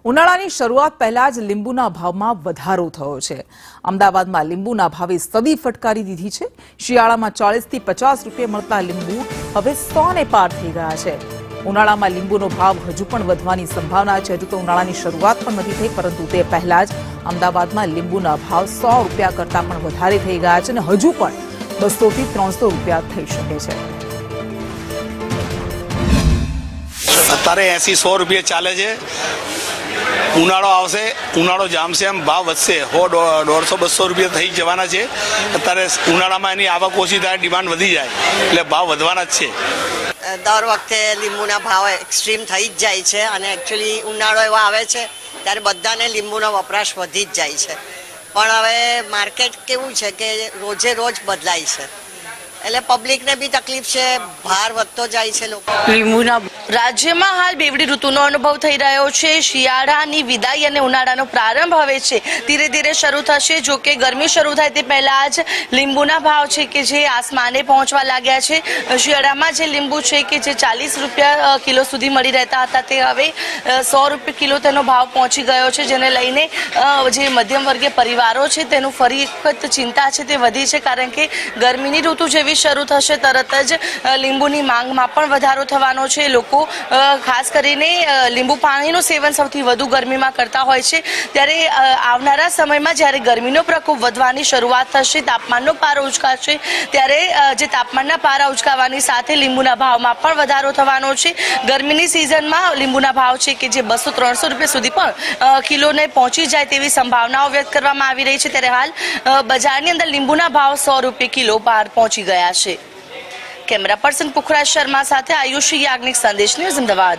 ઉનાળાની શરૂઆત પહેલા જ લીંબુના ભાવમાં વધારો થયો છે। અમદાવાદમાં લીંબુના ભાવે સદી ફટકારી દીધી છે। શિયાળામાં 40 થી 50 રૂપિયા મળતા લીંબુ હવે 100 ને પાર થઈ ગયા છે। ઉનાળામાં લીંબુનો ભાવ હજુ પણ વધવાની સંભાવના છે। હજુ તો ઉનાળાની શરૂઆત પણ નથી થઈ, પરંતુ તે પહેલા જ અમદાવાદમાં લીંબુના ભાવ 100 રૂપિયા કરતાં પણ વધારે થઈ ગયા છે અને હજુ પણ 200 થી 300 રૂપિયા થઈ શકે છે। અત્યારે 80-100 રૂપિયા ચાલે છે। ઉનાળો આવશે, ઉનાળો જામશે, એમ ભાવ વધશે। 150-200 રૂપિયા થઈ જવાના છે। અત્યારે ઉનાળામાં એની આવક ઓછી થાય, ડિમાન્ડ વધી જાય એટલે ભાવ વધવાના જ છે। દર વખતે લીંબુના ભાવ એક્સ્ટ્રીમ થઈ જ જાય છે અને એકચ્યુઅલી ઉનાળો એવો આવે છે ત્યારે બધાને લીંબુનો વપરાશ વધી જ જાય છે, પણ હવે માર્કેટ કેવું છે કે રોજે રોજ બદલાય છે એટલે પબ્લિકને બી તકલીફ છે, ભાર વધતો જાય છે લોકો લીંબુના। રાજ્યમાં હાલ બેવડી ઋતુનો અનુભવ થઈ રહ્યો છે। શિયાળાની વિદાય અને ઉનાળાનો પ્રારંભ હવે છે ધીરે ધીરે શરૂ થશે। જો કે ગરમી શરૂ થાય તે પહેલા જ લીંબુના ભાવ છે કે જે આસમાને પહોંચવા લાગ્યા છે। શિયાળામાં જે લીંબુ છે કે જે 40 રૂપિયા કિલો સુધી મળી રહેતા હતા તે હવે 100 રૂપિયા કિલો તેનો ભાવ પહોંચી ગયો છે, જેને લઈને જે મધ્યમ વર્ગીય પરિવારો છે તેનું ફરી એક વખત ચિંતા છે તે વધી છે, કારણ કે ગરમીની ઋતુ જેવી શરૂ થશે તરત જ લીંબુની માંગમાં પણ વધારો થવાનો છે। લોકો ખાસ કરીને લીંબુ પાણીનું સેવન સૌથી વધુ ગરમીમાં કરતા હોય છે, ત્યારે આવનારા સમયમાં જ્યારે ગરમીનો પ્રકોપ વધવાની શરૂઆત થશે, તાપમાનનો પારો ઉચકાશે, ત્યારે જે તાપમાનના પારા ઉચકાવાની સાથે લીંબુના ભાવમાં પણ વધારો થવાનો છે। ગરમીની સિઝનમાં લીંબુના ભાવ છે કે જે 200-300 રૂપિયા સુધી પણ કિલોને પહોંચી જાય તેવી સંભાવનાઓ વ્યક્ત કરવામાં આવી રહી છે। ત્યારે હાલ બજારની અંદર લીંબુના ભાવ 100 રૂપિયા કિલો પાર પહોંચી ગયા છે। કેમેરા પર્સન પુખરાજ શર્મા સાથે આયુષી યાજ્ઞિક, સંદેશ ન્યૂઝ, અમદાવાદ।